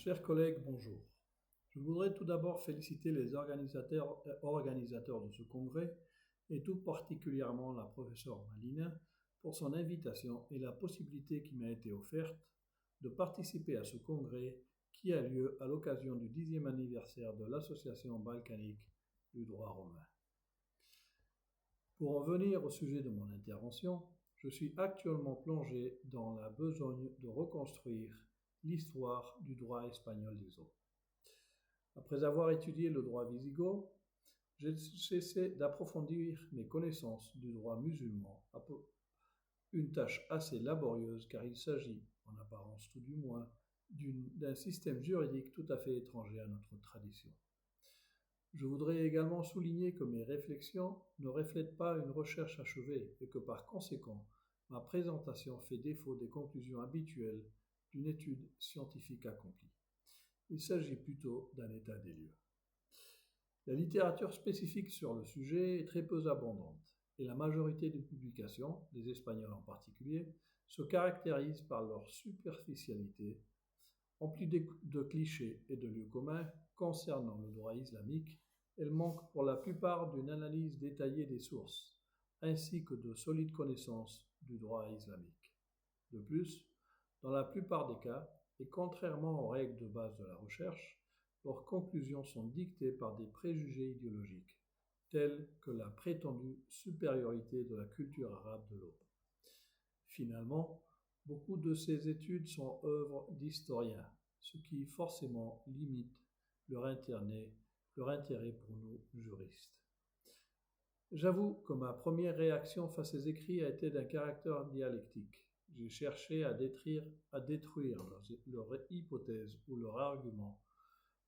Chers collègues, bonjour. Je voudrais tout d'abord féliciter les organisateurs de ce congrès et tout particulièrement la professeure Malina pour son invitation et la possibilité qui m'a été offerte de participer à ce congrès qui a lieu à l'occasion du 10e anniversaire de l'Association balkanique du droit romain. Pour en venir au sujet de mon intervention, je suis actuellement plongé dans la besogne de reconstruire l'histoire du droit espagnol des eaux. Après avoir étudié le droit wisigoth, j'ai cessé d'approfondir mes connaissances du droit musulman, une tâche assez laborieuse car il s'agit, en apparence tout du moins, d'un système juridique tout à fait étranger à notre tradition. Je voudrais également souligner que mes réflexions ne reflètent pas une recherche achevée et que par conséquent, ma présentation fait défaut des conclusions habituelles d'une étude scientifique accomplie. Il s'agit plutôt d'un état des lieux. La littérature spécifique sur le sujet est très peu abondante et la majorité des publications, les espagnoles en particulier, se caractérisent par leur superficialité, emplie de clichés et de lieux communs concernant le droit islamique. Elles manquent pour la plupart d'une analyse détaillée des sources, ainsi que de solides connaissances du droit islamique. De plus, dans la plupart des cas, et contrairement aux règles de base de la recherche, leurs conclusions sont dictées par des préjugés idéologiques, tels que la prétendue supériorité de la culture arabe de l'eau. Finalement, beaucoup de ces études sont œuvres d'historiens, ce qui forcément limite leur intérêt pour nous juristes. J'avoue que ma première réaction face à ces écrits a été d'un caractère dialectique. J'ai cherché à détruire leur hypothèse ou leur argument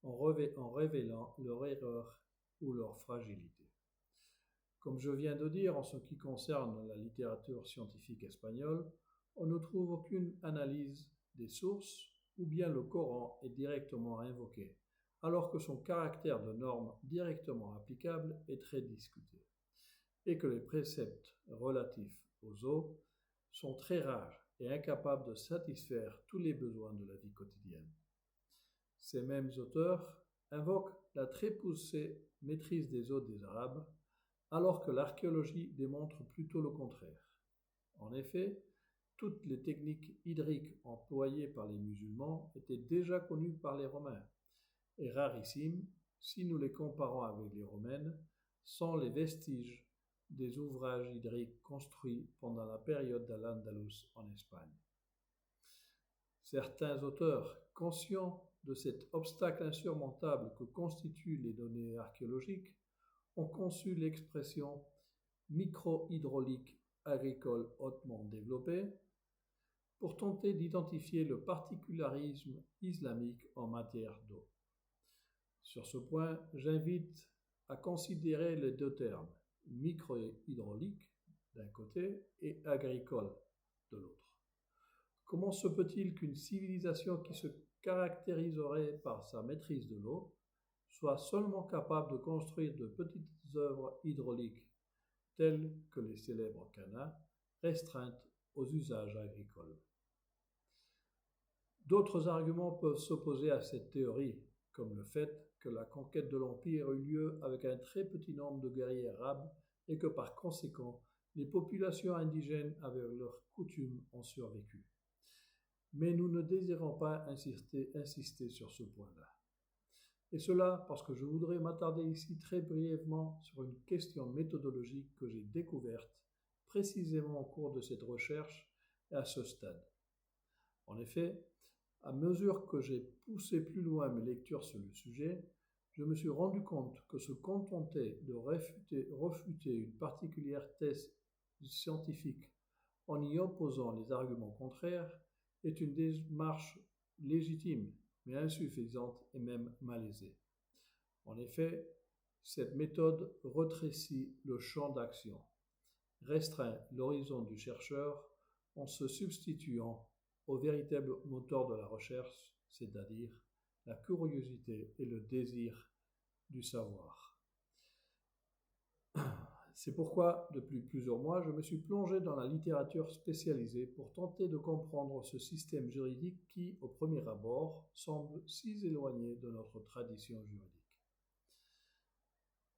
en révélant leur erreur ou leur fragilité. Comme je viens de dire, en ce qui concerne la littérature scientifique espagnole, on ne trouve aucune analyse des sources ou bien le Coran est directement invoqué, alors que son caractère de norme directement applicable est très discuté, et que les préceptes relatifs aux eaux sont très rares et incapables de satisfaire tous les besoins de la vie quotidienne. Ces mêmes auteurs invoquent la très poussée maîtrise des eaux des Arabes, alors que l'archéologie démontre plutôt le contraire. En effet, toutes les techniques hydriques employées par les musulmans étaient déjà connues par les Romains, et rarissimes, si nous les comparons avec les Romaines, sont les vestiges des ouvrages hydriques construits pendant la période d'Al-Andalus en Espagne. Certains auteurs, conscients de cet obstacle insurmontable que constituent les données archéologiques, ont conçu l'expression micro-hydraulique agricole hautement développée pour tenter d'identifier le particularisme islamique en matière d'eau. Sur ce point, j'invite à considérer les deux termes, micro-hydraulique d'un côté et agricole de l'autre. Comment se peut-il qu'une civilisation qui se caractériserait par sa maîtrise de l'eau soit seulement capable de construire de petites œuvres hydrauliques telles que les célèbres canas, restreintes aux usages agricoles? D'autres arguments peuvent s'opposer à cette théorie, comme le fait que la conquête de l'Empire eut lieu avec un très petit nombre de guerriers arabes et que par conséquent, les populations indigènes avec leurs coutumes ont survécu. Mais nous ne désirons pas insister sur ce point-là. Et cela parce que je voudrais m'attarder ici très brièvement sur une question méthodologique que j'ai découverte précisément au cours de cette recherche et à ce stade. En effet, à mesure que j'ai poussé plus loin mes lectures sur le sujet, je me suis rendu compte que se contenter de refuter une particulière thèse scientifique en y opposant les arguments contraires est une démarche légitime, mais insuffisante et même malaisée. En effet, cette méthode rétrécit le champ d'action, restreint l'horizon du chercheur en se substituant au véritable moteur de la recherche, c'est-à-dire la curiosité et le désir du savoir. C'est pourquoi, depuis plusieurs mois, je me suis plongé dans la littérature spécialisée pour tenter de comprendre ce système juridique qui, au premier abord, semble si éloigné de notre tradition juridique.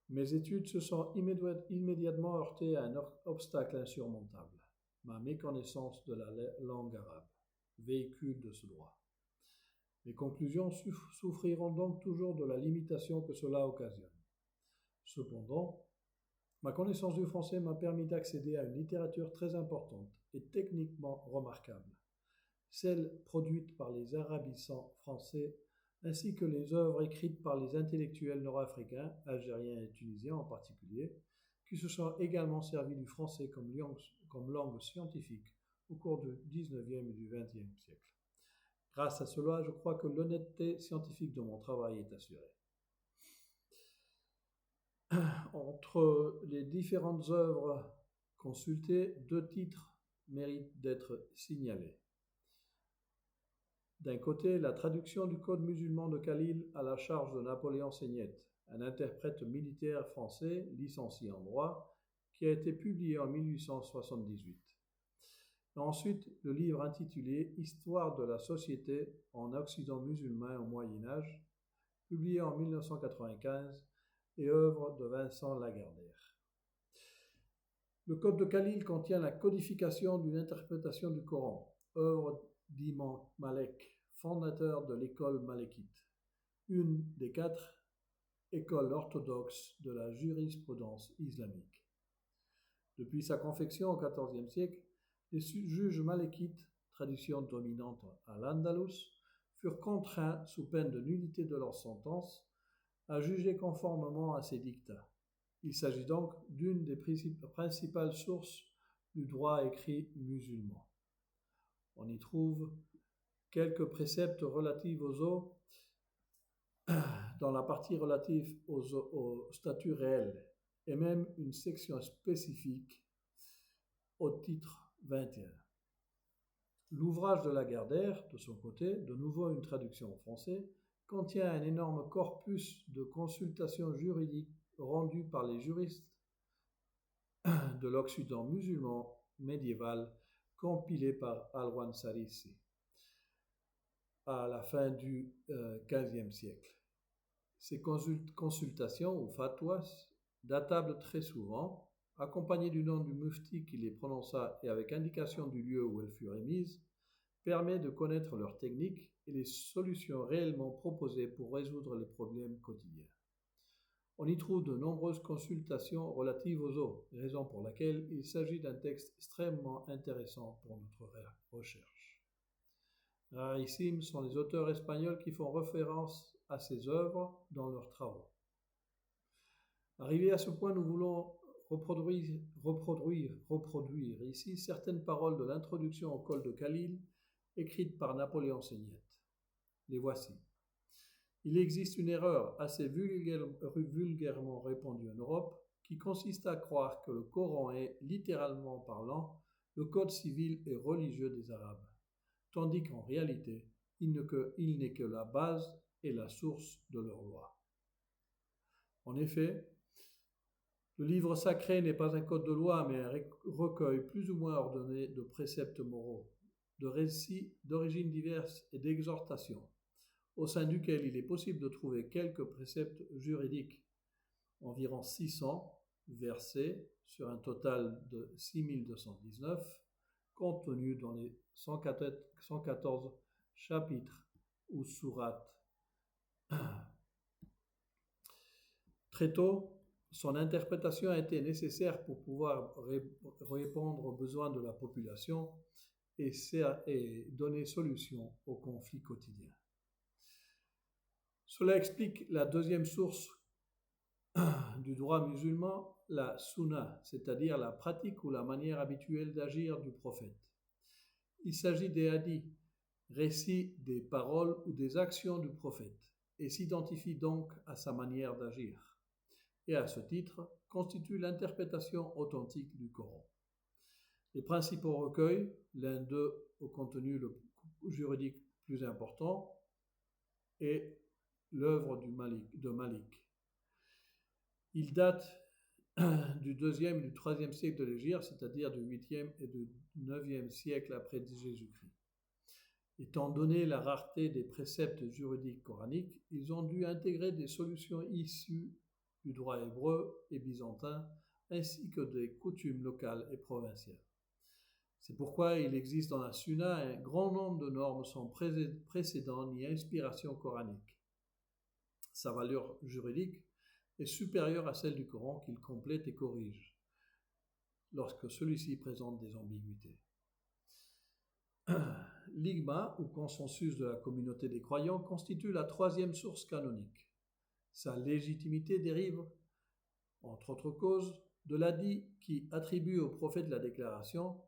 Mes études se sont immédiatement heurtées à un obstacle insurmontable, ma méconnaissance de la langue arabe, véhicule de ce droit. Mes conclusions souffriront donc toujours de la limitation que cela occasionne. Cependant, ma connaissance du français m'a permis d'accéder à une littérature très importante et techniquement remarquable, celle produite par les arabisants français ainsi que les œuvres écrites par les intellectuels nord-africains, algériens et tunisiens en particulier, qui se sont également servis du français comme langue scientifique au cours du XIXe et du XXe siècle. Grâce à cela, je crois que l'honnêteté scientifique de mon travail est assurée. Entre les différentes œuvres consultées, 2 titres méritent d'être signalés. D'un côté, la traduction du Code musulman de Khalil à la charge de Napoléon Seignette, un interprète militaire français licencié en droit, qui a été publié en 1878. Et ensuite, le livre intitulé Histoire de la société en Occident musulman au Moyen Âge, publié en 1995 et œuvre de Vincent Lagardère. Le Code de Khalil contient la codification d'une interprétation du Coran, œuvre d'Imam Malek, fondateur de l'école malékite, une des 4 écoles orthodoxes de la jurisprudence islamique. Depuis sa confection au XIVe siècle, les juges malékites, tradition dominante à l'Andalous, furent contraints, sous peine de nullité de leur sentence, à juger conformément à ces dictats. Il s'agit donc d'une des principales sources du droit écrit musulman. On y trouve quelques préceptes relatifs aux eaux dans la partie relative au statut réel et même une section spécifique au titre 21. L'ouvrage de Lagardère, de son côté, de nouveau une traduction en français, contient un énorme corpus de consultations juridiques rendues par les juristes de l'Occident musulman médiéval, compilé par Alwan Sarissi à la fin du XVe siècle. Ces consultations ou fatwas, datables très souvent, accompagnées du nom du mufti qui les prononça et avec indication du lieu où elles furent émises, permet de connaître leurs techniques et les solutions réellement proposées pour résoudre les problèmes quotidiens. On y trouve de nombreuses consultations relatives aux eaux, raison pour laquelle il s'agit d'un texte extrêmement intéressant pour notre recherche. Rarissimes sont les auteurs espagnols qui font référence à ces œuvres dans leurs travaux. Arrivé à ce point, nous voulons reproduire ici certaines paroles de l'introduction au Code de Khalil écrites par Napoléon Seignette. Les voici. Il existe une erreur assez vulgairement répandue en Europe qui consiste à croire que le Coran est, littéralement parlant, le code civil et religieux des Arabes, tandis qu'en réalité, il n'est que la base et la source de leur loi. En effet, le livre sacré n'est pas un code de loi, mais un recueil plus ou moins ordonné de préceptes moraux, de récits d'origines diverses et d'exhortations, au sein duquel il est possible de trouver quelques préceptes juridiques, environ 600 versets sur un total de 6219, contenus dans les 114 chapitres ou sourates. Très tôt, son interprétation a été nécessaire pour pouvoir répondre aux besoins de la population et donner solution aux conflits quotidiens. Cela explique la deuxième source du droit musulman, la sunna, c'est-à-dire la pratique ou la manière habituelle d'agir du prophète. Il s'agit des hadiths, récits des paroles ou des actions du prophète, et s'identifie donc à sa manière d'agir, et à ce titre constitue l'interprétation authentique du Coran. Les principaux recueils, l'un d'eux au contenu juridique plus important, est l'œuvre de Malik. Il date du 2e et du 3e siècle de l'Hégire, c'est-à-dire du 8e et du 9e siècle après Jésus-Christ. Étant donné la rareté des préceptes juridiques coraniques, ils ont dû intégrer des solutions issues du droit hébreu et byzantin, ainsi que des coutumes locales et provinciales. C'est pourquoi il existe dans la Sunna un grand nombre de normes sans précédent ni inspiration coranique. Sa valeur juridique est supérieure à celle du Coran qu'il complète et corrige lorsque celui-ci présente des ambiguïtés. L'Ijma, ou consensus de la communauté des croyants, constitue la 3e source canonique. Sa légitimité dérive, entre autres causes, de l'hadith qui attribue au prophète la déclaration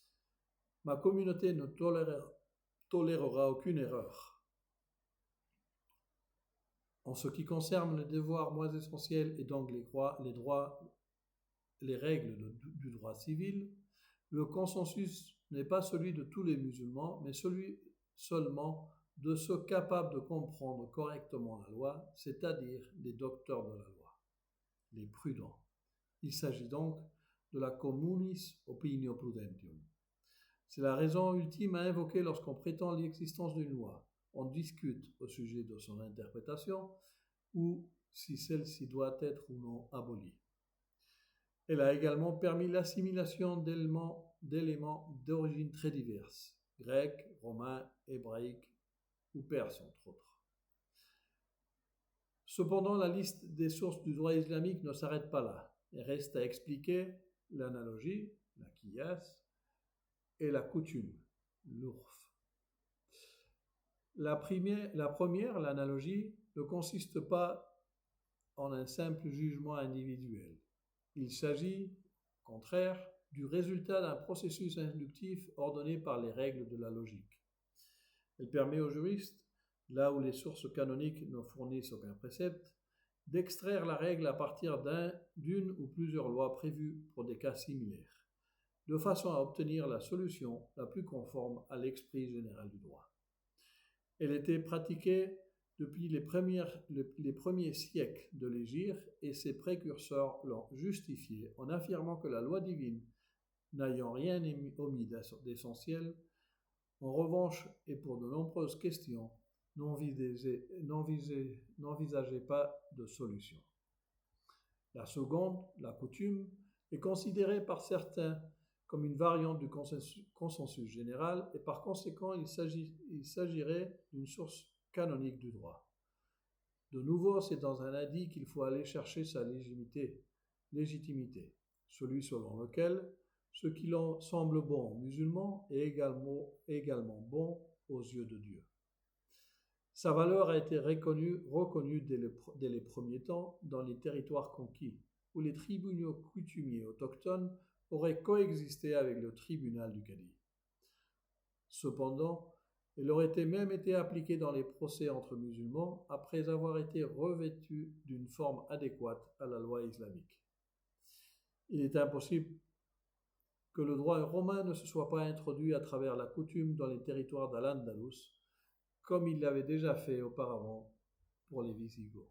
« Ma communauté ne tolérera aucune erreur ». En ce qui concerne les devoirs moins essentiels et donc les règles du droit civil, le consensus n'est pas celui de tous les musulmans, mais celui seulement de ceux capables de comprendre correctement la loi, c'est-à-dire les docteurs de la loi, les prudents. Il s'agit donc de la communis opinio prudentium. C'est la raison ultime à invoquer lorsqu'on prétend l'existence d'une loi. On discute au sujet de son interprétation ou si celle-ci doit être ou non abolie. Elle a également permis l'assimilation d'éléments d'origine très diverses, grecs, romains, hébraïques ou perses entre autres. Cependant, la liste des sources du droit islamique ne s'arrête pas là. Il reste à expliquer l'analogie, la qiyas, et la coutume, l'urf. La première, l'analogie, ne consiste pas en un simple jugement individuel. Il s'agit, au contraire, du résultat d'un processus inductif ordonné par les règles de la logique. Elle permet aux juristes, là où les sources canoniques ne fournissent aucun précepte, d'extraire la règle à partir d'une ou plusieurs lois prévues pour des cas similaires, de façon à obtenir la solution la plus conforme à l'esprit général du droit. Elle était pratiquée depuis les premiers siècles de l'Hégire et ses précurseurs l'ont justifiée en affirmant que la loi divine, n'ayant rien omis d'essentiel, en revanche, et pour de nombreuses questions, n'envisageait pas de solution. La seconde, la coutume, est considérée par certains comme une variante du consensus général et par conséquent il s'agirait d'une source canonique du droit. De nouveau, c'est dans un hadith qu'il faut aller chercher sa légitimité, celui selon lequel ce qui semble bon aux musulmans est également bon aux yeux de Dieu. Sa valeur a été reconnue dès les premiers temps dans les territoires conquis, où les tribunaux coutumiers autochtones auraient coexisté avec le tribunal du cadi. Cependant, elle aurait même été appliquée dans les procès entre musulmans après avoir été revêtue d'une forme adéquate à la loi islamique. Il est impossible que le droit romain ne se soit pas introduit à travers la coutume dans les territoires d'Al-Andalus, comme il l'avait déjà fait auparavant pour les Wisigoths.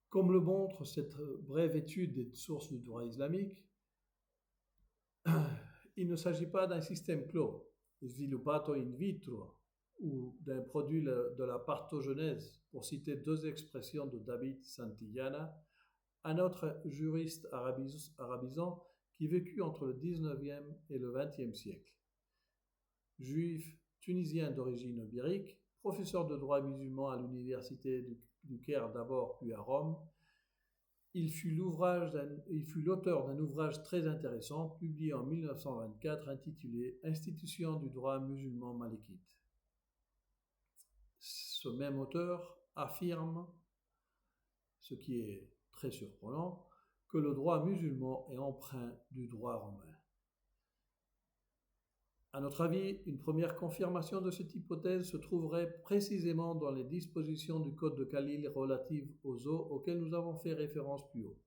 Comme le montre cette brève étude des sources du droit islamique, il ne s'agit pas d'un système clos, sviluppato in vitro, ou d'un produit de la parthogenèse, pour citer deux expressions de David Santillana, un autre juriste arabisant qui vécut entre le 19e et le 20e siècle. Juif tunisien d'origine ibérique, professeur de droit musulman à l'université du Caire d'abord puis à Rome, il fut l'auteur d'un ouvrage très intéressant publié en 1924 intitulé « Institution du droit musulman malikite ». Ce même auteur affirme, ce qui est très surprenant, que le droit musulman est empreint du droit romain. À notre avis, une première confirmation de cette hypothèse se trouverait précisément dans les dispositions du Code de Khalil relatives aux eaux auxquelles nous avons fait référence plus haut,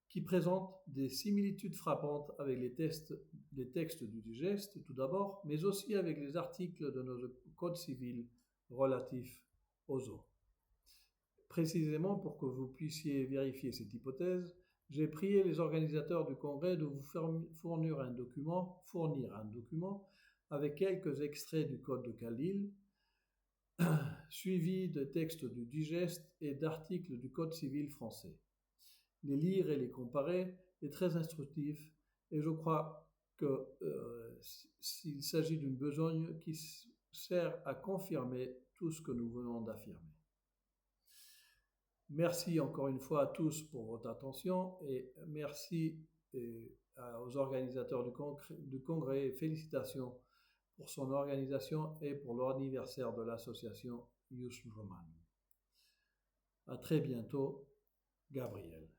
qui présentent des similitudes frappantes avec les textes du digeste tout d'abord, mais aussi avec les articles de notre Code civil relatifs aux eaux. Précisément pour que vous puissiez vérifier cette hypothèse, j'ai prié les organisateurs du congrès de vous fournir un document avec quelques extraits du Code de Khalil, suivis de textes du digeste et d'articles du Code civil français. Les lire et les comparer est très instructif et je crois qu'il s'agit d'une besogne qui sert à confirmer tout ce que nous venons d'affirmer. Merci encore une fois à tous pour votre attention et merci aux organisateurs du congrès et félicitations pour son organisation et pour l'anniversaire de l'association Ius Romanum. À très bientôt, Gabriel.